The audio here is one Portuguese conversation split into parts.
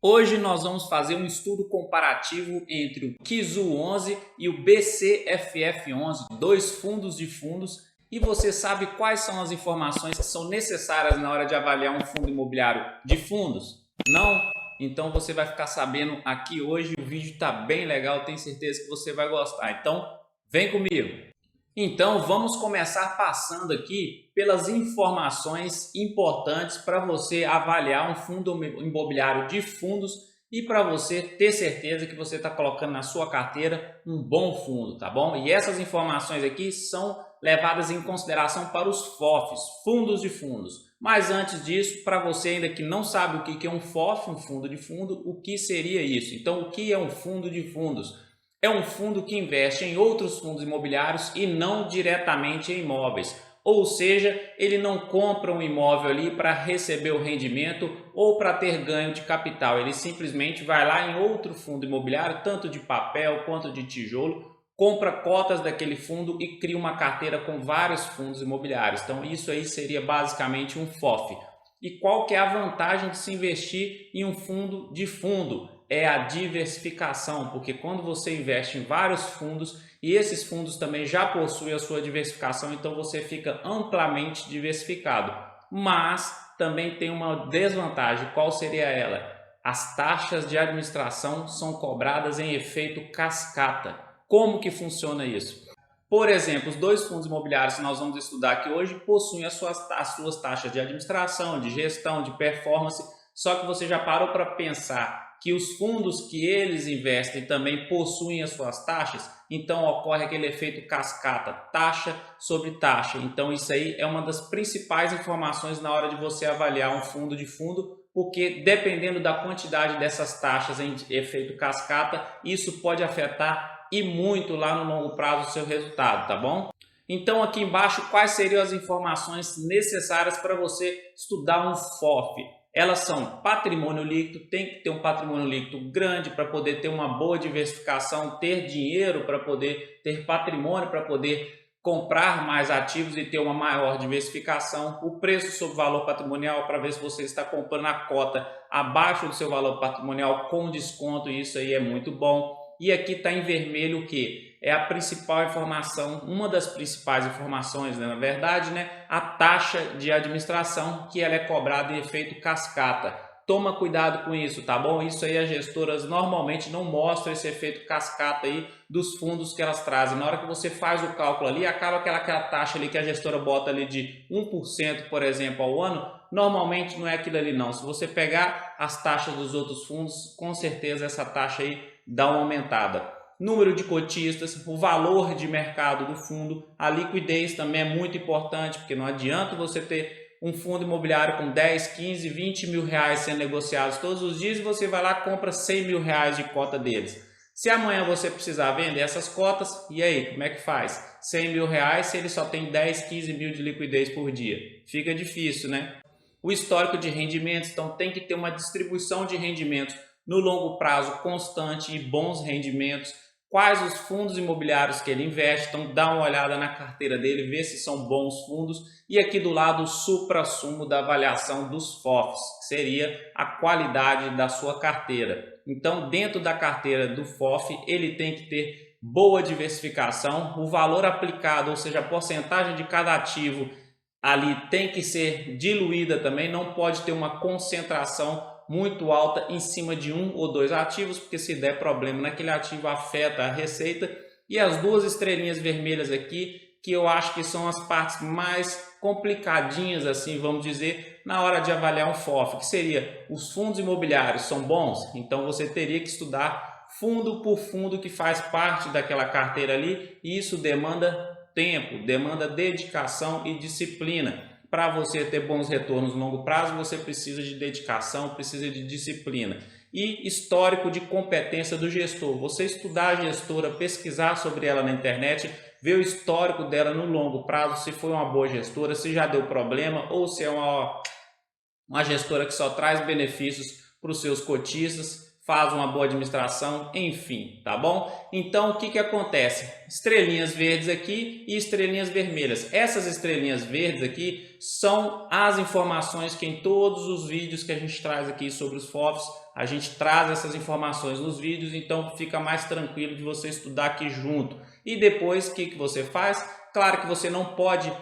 Hoje nós vamos fazer um estudo comparativo entre o Kizu 11 e o BCFF 11, dois fundos de fundos, e você sabe quais são as informações que são necessárias na hora de avaliar um fundo imobiliário de fundos? Não? Então você vai ficar sabendo aqui hoje. O vídeo está bem legal, tenho certeza que você vai gostar. Então vem comigo! Então vamos começar passando aqui pelas informações importantes para você avaliar um fundo imobiliário de fundos e para você ter certeza que você está colocando na sua carteira um bom fundo, tá bom? E essas informações aqui são levadas em consideração para os FOFs, fundos de fundos. Mas antes disso, para você ainda que não sabe o que é um FOF, um fundo de fundo, o que seria isso? Então, o que é um fundo de fundos? É um fundo que investe em outros fundos imobiliários e não diretamente em imóveis. Ou seja, ele não compra um imóvel ali para receber o rendimento ou para ter ganho de capital. Ele simplesmente vai lá em outro fundo imobiliário, tanto de papel quanto de tijolo, compra cotas daquele fundo e cria uma carteira com vários fundos imobiliários. Então isso aí seria basicamente um FOF. E qual que é a vantagem de se investir em um fundo de fundo? É a diversificação, porque quando você investe em vários fundos e esses fundos também já possuem a sua diversificação, então você fica amplamente diversificado. Mas também tem uma desvantagem. Qual seria ela? As taxas de administração são cobradas em efeito cascata. Como que funciona isso? Por exemplo, os dois fundos imobiliários que nós vamos estudar aqui hoje possuem as suas taxas de administração, de gestão, de performance, só que você já parou para pensar que os fundos que eles investem também possuem as suas taxas? Então ocorre aquele efeito cascata, taxa sobre taxa. Então isso aí é uma das principais informações na hora de você avaliar um fundo de fundo, porque dependendo da quantidade dessas taxas em efeito cascata, isso pode afetar e muito lá no longo prazo o seu resultado, tá bom? Então aqui embaixo, quais seriam as informações necessárias para você estudar um FOF? Elas são patrimônio líquido, tem que ter um patrimônio líquido grande para poder ter uma boa diversificação, ter dinheiro para poder ter patrimônio, para poder comprar mais ativos e ter uma maior diversificação. O preço sobre valor patrimonial, para ver se você está comprando a cota abaixo do seu valor patrimonial com desconto, e isso aí é muito bom. E aqui está em vermelho o que? É a principal informação, uma das principais informações, né? Na verdade, né? A taxa de administração, que ela é cobrada em efeito cascata. Toma cuidado com isso, tá bom? Isso aí as gestoras normalmente não mostram esse efeito cascata aí dos fundos que elas trazem. Na hora que você faz o cálculo ali, acaba aquela taxa ali que a gestora bota ali de 1%, por exemplo, ao ano, normalmente não é aquilo ali não. Se você pegar as taxas dos outros fundos, com certeza essa taxa aí dá uma aumentada. Número de cotistas, o valor de mercado do fundo, a liquidez também é muito importante, porque não adianta você ter um fundo imobiliário com 10, 15, 20 mil reais sendo negociados todos os dias e você vai lá e compra 100 mil reais de cota deles. Se amanhã você precisar vender essas cotas, e aí, como é que faz? 100 mil reais se ele só tem 10, 15 mil de liquidez por dia? Fica difícil, né? O histórico de rendimentos, então tem que ter uma distribuição de rendimentos no longo prazo constante e bons rendimentos. Quais os fundos imobiliários que ele investe? Então dá uma olhada na carteira dele, vê se são bons fundos. E aqui do lado o suprassumo da avaliação dos FOFs, que seria a qualidade da sua carteira. Então dentro da carteira do FOF ele tem que ter boa diversificação, o valor aplicado, ou seja, a porcentagem de cada ativo ali tem que ser diluída também, não pode ter uma concentração muito alta em cima de um ou dois ativos, porque se der problema naquele ativo afeta a receita. E as duas estrelinhas vermelhas aqui, que eu acho que são as partes mais complicadinhas, assim, vamos dizer, na hora de avaliar um FOF, que seria: os fundos imobiliários são bons? Então você teria que estudar fundo por fundo que faz parte daquela carteira ali, e isso demanda tempo, demanda dedicação e disciplina. Para você ter bons retornos no longo prazo, você precisa de dedicação, precisa de disciplina. E histórico de competência do gestor. Você estudar a gestora, pesquisar sobre ela na internet, ver o histórico dela no longo prazo, se foi uma boa gestora, se já deu problema ou se é uma gestora que só traz benefícios para os seus cotistas. faz uma boa administração, enfim, tá bom? Então, o que que acontece? Estrelinhas verdes aqui e estrelinhas vermelhas. Essas estrelinhas verdes aqui são as informações que em todos os vídeos que a gente traz aqui sobre os FOFs, a gente traz essas informações nos vídeos, então fica mais tranquilo de você estudar aqui junto. E depois, o que que você faz? Claro que você não pode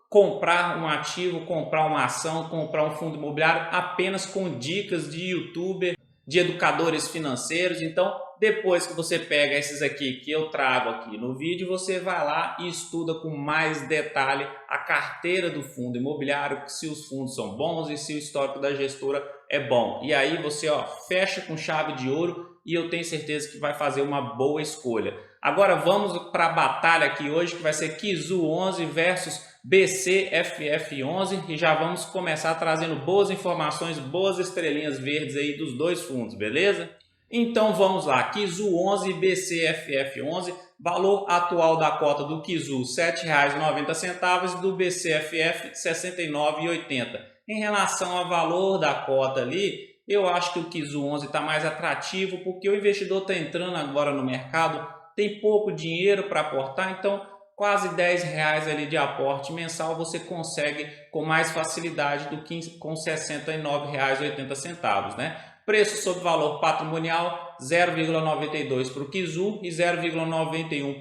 comprar um ativo, comprar uma ação, comprar um fundo imobiliário apenas com dicas de youtuber, de educadores financeiros. Então, depois que você pega esses aqui que eu trago aqui no vídeo, você vai lá e estuda com mais detalhe a carteira do fundo imobiliário, se os fundos são bons e se o histórico da gestora é bom. E aí você fecha com chave de ouro e eu tenho certeza que vai fazer uma boa escolha. Agora vamos para a batalha aqui hoje, que vai ser Kizu 11 versus BCFF11, e já vamos começar trazendo boas informações, boas estrelinhas verdes aí dos dois fundos, beleza? Então vamos lá, Kizu 11 e BCFF11, valor atual da cota do Kizu R$ 7,90 e do BCFF R$ 69,80. Em relação ao valor da cota ali, eu acho que o Kizu 11 está mais atrativo porque o investidor está entrando agora no mercado, tem pouco dinheiro para aportar, então quase R$10 ali de aporte mensal você consegue com mais facilidade do que com R$ 69,80, né? Preço sobre valor patrimonial 0,92 para o Kizu e 0,91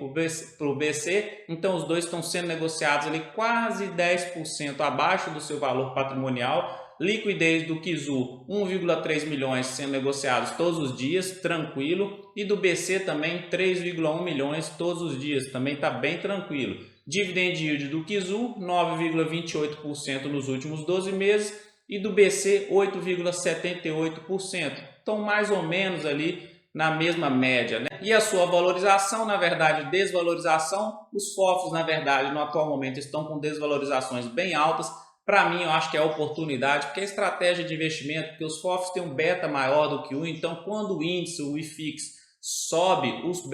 para o BC. Então os dois estão sendo negociados ali quase 10% abaixo do seu valor patrimonial. Liquidez do Kizu 1,3 milhões sendo negociados todos os dias, tranquilo. E do BC também 3,1 milhões todos os dias, também está bem tranquilo. Dividend yield do Kizu 9,28% nos últimos 12 meses e do BC 8,78%. Então mais ou menos ali na mesma média, né? E a sua valorização, na verdade, desvalorização, os FOFs, na verdade, no atual momento estão com desvalorizações bem altas. Para mim, eu acho que é a oportunidade, porque a estratégia de investimento, porque os FOFs têm um beta maior do que o, então quando o índice, o IFIX, sobe, os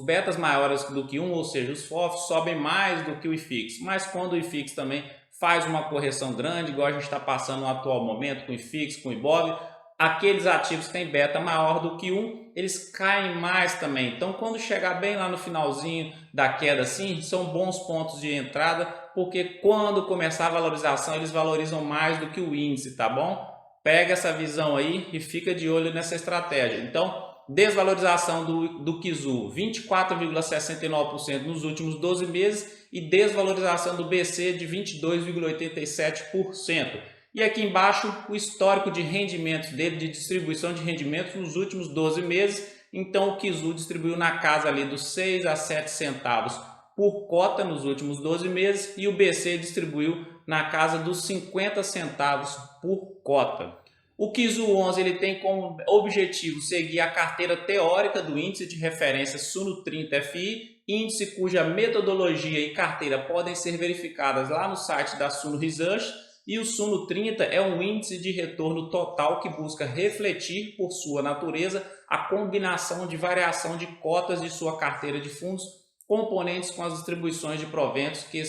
betas maiores do que um, ou seja, os FOFs sobem mais do que o IFIX, mas quando o IFIX também faz uma correção grande, igual a gente está passando no atual momento com o IFIX, com o IBOV, aqueles ativos que têm beta maior do que um, eles caem mais também. Então, quando chegar bem lá no finalzinho da queda assim, são bons pontos de entrada, porque quando começar a valorização, eles valorizam mais do que o índice, tá bom? Pega essa visão aí e fica de olho nessa estratégia. Então, desvalorização do Kizu 24,69% nos últimos 12 meses e desvalorização do BC de 22,87%. E aqui embaixo o histórico de rendimentos dele, de distribuição de rendimentos nos últimos 12 meses. Então o Kizu distribuiu na casa ali dos 6 a 7 centavos por cota nos últimos 12 meses e o BC distribuiu na casa dos 50 centavos por cota. O Kizu 11 ele tem como objetivo seguir a carteira teórica do índice de referência Suno 30 FI, índice cuja metodologia e carteira podem ser verificadas lá no site da Suno Research. E o Suno 30 é um índice de retorno total que busca refletir, por sua natureza, a combinação de variação de cotas de sua carteira de fundos, componentes com as distribuições de proventos que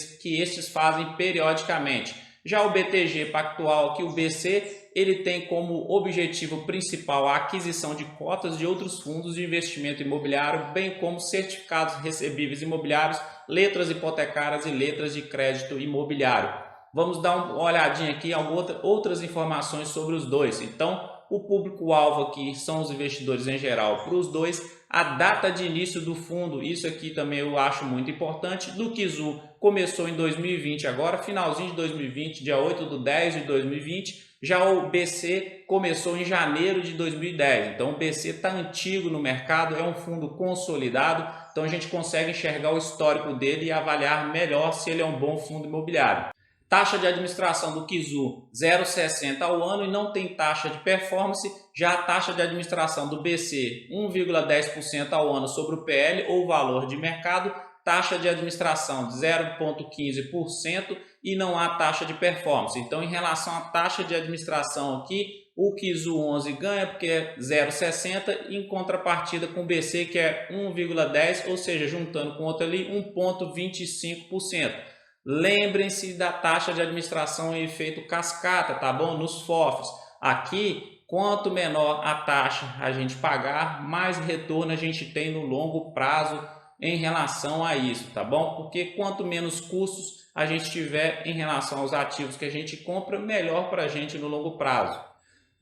estes fazem periodicamente. Já o BTG Pactual, aqui o BC, ele tem como objetivo principal a aquisição de cotas de outros fundos de investimento imobiliário, bem como certificados recebíveis imobiliários, letras hipotecárias e letras de crédito imobiliário. Vamos dar uma olhadinha aqui em outras informações sobre os dois. Então, o público-alvo aqui são os investidores em geral para os dois. A data de início do fundo, isso aqui também eu acho muito importante. Do Kizu começou em 2020 agora, finalzinho de 2020, dia 8/10/2020. Já o BC começou em janeiro de 2010. Então o BC está antigo no mercado, é um fundo consolidado. Então a gente consegue enxergar o histórico dele e avaliar melhor se ele é um bom fundo imobiliário. Taxa de administração do Kizu 0,60 ao ano e não tem taxa de performance. Já a taxa de administração do BC 1,10% ao ano sobre o PL ou valor de mercado. Taxa de administração de 0,15% e não há taxa de performance. Então, em relação à taxa de administração aqui, o Kizu 11 ganha porque é 0,60 em contrapartida com o BC que é 1,10, ou seja, juntando com outro ali 1,25%. Lembrem-se da taxa de administração em efeito cascata, tá bom? Nos FOFs. Aqui quanto menor a taxa a gente pagar, mais retorno a gente tem no longo prazo em relação a isso, tá bom? Porque quanto menos custos a gente tiver em relação aos ativos que a gente compra, melhor para a gente no longo prazo.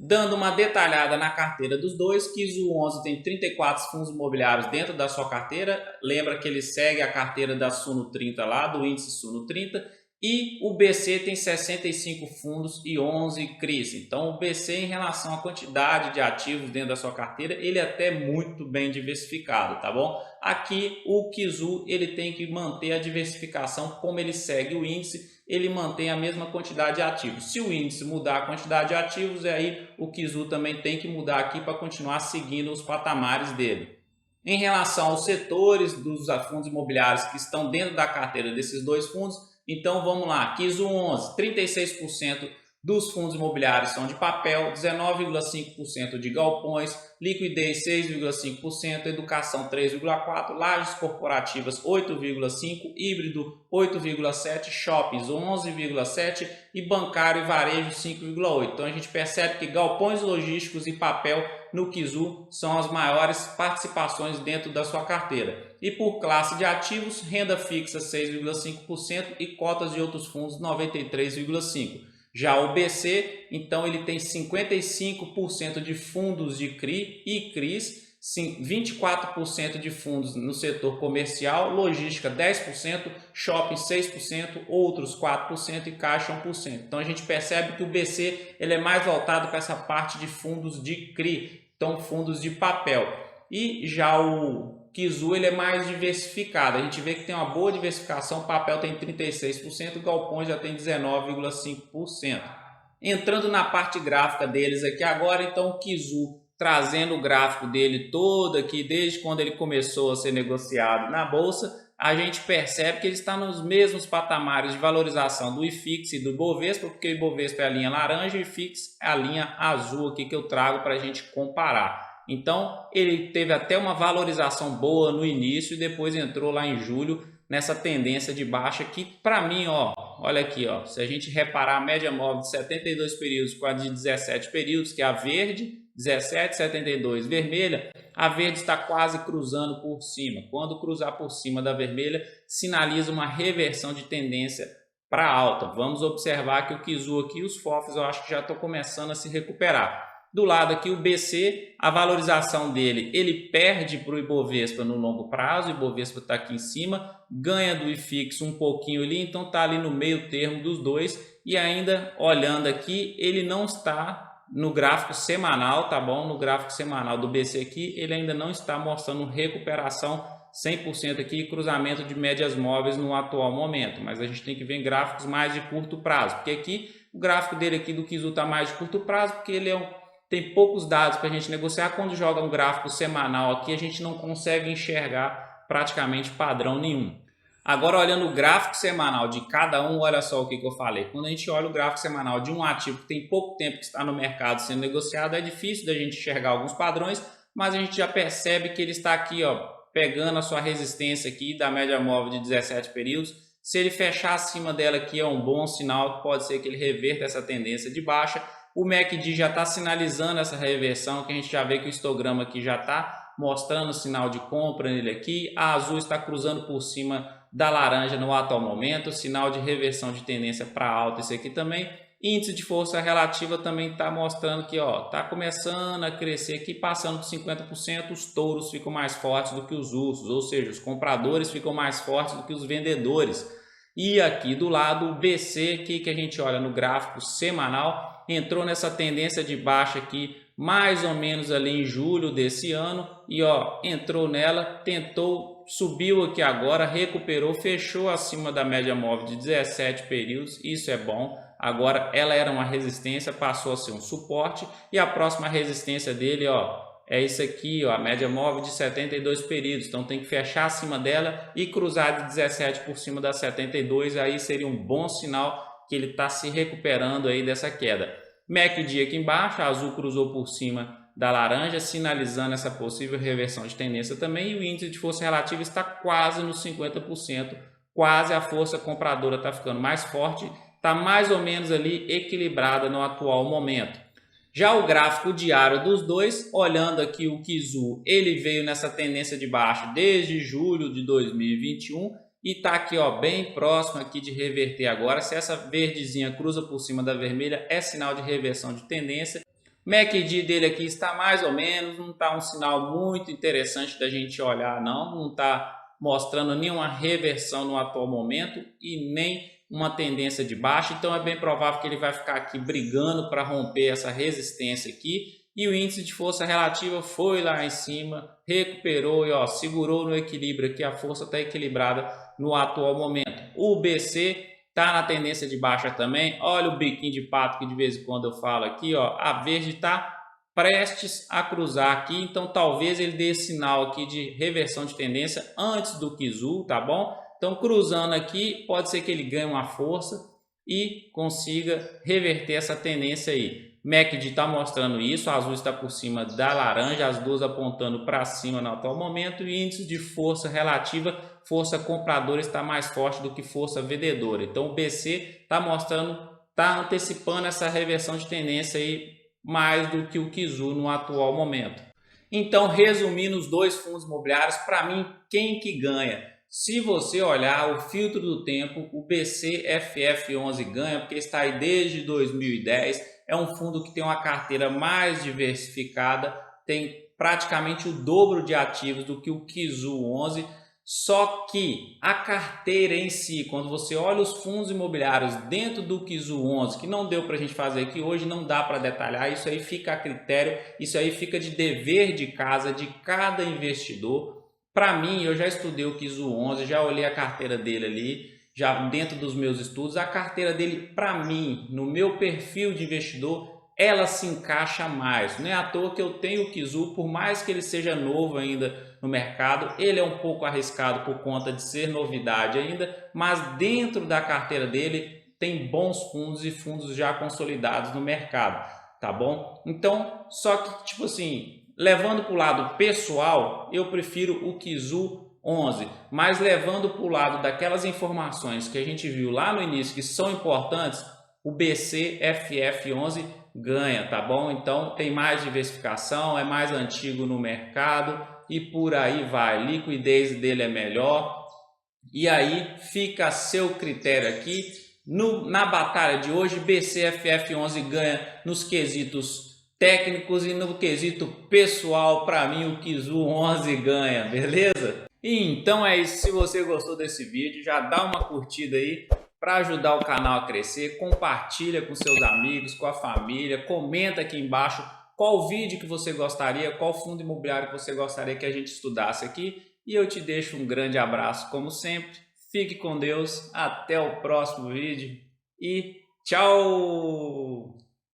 Dando uma detalhada na carteira dos dois, Kizu 11 tem 34 fundos imobiliários dentro da sua carteira. Lembra que ele segue a carteira da Suno 30 lá, do índice Suno 30. E o BC tem 65 fundos e 11 CRIs. Então o BC, em relação à quantidade de ativos dentro da sua carteira, ele é até muito bem diversificado, tá bom? Aqui o Kizu, ele tem que manter a diversificação, como ele segue o índice, ele mantém a mesma quantidade de ativos. Se o índice mudar a quantidade de ativos, aí o Kizu também tem que mudar aqui para continuar seguindo os patamares dele. Em relação aos setores dos fundos imobiliários que estão dentro da carteira desses dois fundos, então vamos lá, Kizu 11, 36% dos fundos imobiliários são de papel, 19,5% de galpões, liquidez 6,5%, educação 3,4%, lajes corporativas 8,5%, híbrido 8,7%, shoppings 11,7% e bancário e varejo 5,8%. Então a gente percebe que galpões logísticos e papel no Kizu são as maiores participações dentro da sua carteira. E por classe de ativos, renda fixa 6,5% e cotas de outros fundos 93,5%. Já o BC, então ele tem 55% de fundos de CRI e CRIs, 24% de fundos no setor comercial, logística 10%, shopping 6%, outros 4% e caixa 1%. Então a gente percebe que o BC ele é mais voltado para essa parte de fundos de CRI, então fundos de papel. E já o Kizu ele é mais diversificado, a gente vê que tem uma boa diversificação, o papel tem 36%, o galpão já tem 19,5%. Entrando na parte gráfica deles aqui agora, então o Kizu trazendo o gráfico dele todo aqui, desde quando ele começou a ser negociado na bolsa, a gente percebe que ele está nos mesmos patamares de valorização do IFIX e do Ibovespa, porque o Ibovespa é a linha laranja e o IFIX é a linha azul aqui que eu trago para a gente comparar. Então ele teve até uma valorização boa no início e depois entrou lá em julho nessa tendência de baixa que para mim, ó, olha aqui, ó, se a gente reparar a média móvel de 72 períodos com a de 17 períodos, que é a verde, 17, 72, vermelha, a verde está quase cruzando por cima. Quando cruzar por cima da vermelha, sinaliza uma reversão de tendência para alta. Vamos observar que o Kizu aqui, os FOFs, eu acho que já estão começando a se recuperar. Do lado aqui o BC, a valorização dele, ele perde para o Ibovespa no longo prazo, o Ibovespa está aqui em cima, ganha do IFIX um pouquinho ali, então está ali no meio termo dos dois. E ainda olhando aqui, ele não está no gráfico semanal, tá bom? No gráfico semanal do BC aqui, ele ainda não está mostrando recuperação 100% aqui, cruzamento de médias móveis no atual momento, mas a gente tem que ver em gráficos mais de curto prazo, porque aqui o gráfico dele aqui do Kizu está mais de curto prazo, porque ele tem poucos dados para a gente negociar. Quando joga um gráfico semanal aqui, a gente não consegue enxergar praticamente padrão nenhum. Agora, olhando o gráfico semanal de cada um, olha só o que eu falei. Quando a gente olha o gráfico semanal de um ativo que tem pouco tempo que está no mercado sendo negociado, é difícil da gente enxergar alguns padrões, mas a gente já percebe que ele está aqui, ó, pegando a sua resistência aqui da média móvel de 17 períodos. Se ele fechar acima dela aqui, é um bom sinal, que pode ser que ele reverta essa tendência de baixa. O MACD já está sinalizando essa reversão, que a gente já vê que o histograma aqui já está mostrando o sinal de compra nele aqui. A azul está cruzando por cima da laranja no atual momento, sinal de reversão de tendência para alta esse aqui também. Índice de força relativa também está mostrando que está começando a crescer aqui, passando por 50%, os touros ficam mais fortes do que os ursos, ou seja, os compradores ficam mais fortes do que os vendedores. E aqui do lado o BC aqui, que a gente olha no gráfico semanal, entrou nessa tendência de baixa aqui mais ou menos ali em julho desse ano e entrou nela, tentou, subiu aqui agora, recuperou, fechou acima da média móvel de 17 períodos, isso é bom. Agora ela era uma resistência, passou a ser um suporte e a próxima resistência dele é isso aqui, a média móvel de 72 períodos, então tem que fechar acima dela e cruzar de 17 por cima da 72, aí seria um bom sinal que ele está se recuperando aí dessa queda. MACD aqui embaixo, a azul cruzou por cima da laranja, sinalizando essa possível reversão de tendência também, e o índice de força relativa está quase nos 50%, quase a força compradora está ficando mais forte, está mais ou menos ali equilibrada no atual momento. Já o gráfico diário dos dois, olhando aqui o Kizu, ele veio nessa tendência de baixa desde julho de 2021 e tá aqui, ó, bem próximo aqui de reverter agora. Se essa verdezinha cruza por cima da vermelha, é sinal de reversão de tendência. MACD dele aqui está mais ou menos, não está um sinal muito interessante da gente olhar não está mostrando nenhuma reversão no atual momento e nem uma tendência de baixa, então é bem provável que ele vai ficar aqui brigando para romper essa resistência aqui. E o índice de força relativa foi lá em cima, recuperou e ó, segurou no equilíbrio aqui, a força está equilibrada no atual momento. O BC está na tendência de baixa também, olha o biquinho de pato que de vez em quando eu falo aqui, ó, a verde está prestes a cruzar aqui, então talvez ele dê sinal aqui de reversão de tendência antes do Kizu, tá bom? Então cruzando aqui, pode ser que ele ganhe uma força e consiga reverter essa tendência aí. MACD está mostrando isso, a azul está por cima da laranja, as duas apontando para cima no atual momento, e índice de força relativa, força compradora está mais forte do que força vendedora. Então o BC está mostrando, está antecipando essa reversão de tendência aí mais do que o Kizu no atual momento. Então, resumindo os dois fundos imobiliários, para mim, quem que ganha? Se você olhar o filtro do tempo, o BCFF11 ganha, porque está aí desde 2010, é um fundo que tem uma carteira mais diversificada, tem praticamente o dobro de ativos do que o Kizu 11, só que a carteira em si, quando você olha os fundos imobiliários dentro do Kizu 11, que não deu para a gente fazer aqui hoje, não dá para detalhar, isso aí fica a critério, isso aí fica de dever de casa de cada investidor. Para mim, eu já estudei o Kizu 11, já olhei a carteira dele ali, já dentro dos meus estudos, a carteira dele, para mim, no meu perfil de investidor, ela se encaixa mais. Não é à toa que eu tenho o Kizu, por mais que ele seja novo ainda no mercado, ele é um pouco arriscado por conta de ser novidade ainda, mas dentro da carteira dele tem bons fundos e fundos já consolidados no mercado, tá bom? Então, só que tipo assim, levando para o lado pessoal, eu prefiro o Kizu 11, mas levando para o lado daquelas informações que a gente viu lá no início que são importantes, o BCFF11 ganha, tá bom? Então tem mais diversificação, é mais antigo no mercado e por aí vai, a liquidez dele é melhor e aí fica a seu critério aqui. Na batalha de hoje, BCFF11 ganha nos quesitos técnicos e no quesito pessoal, para mim o Kizu 11 ganha, beleza? E então é isso, se você gostou desse vídeo, já dá uma curtida aí para ajudar o canal a crescer, compartilha com seus amigos, com a família, comenta aqui embaixo qual vídeo que você gostaria, qual fundo imobiliário que você gostaria que a gente estudasse aqui, e eu te deixo um grande abraço como sempre, fique com Deus, até o próximo vídeo e tchau!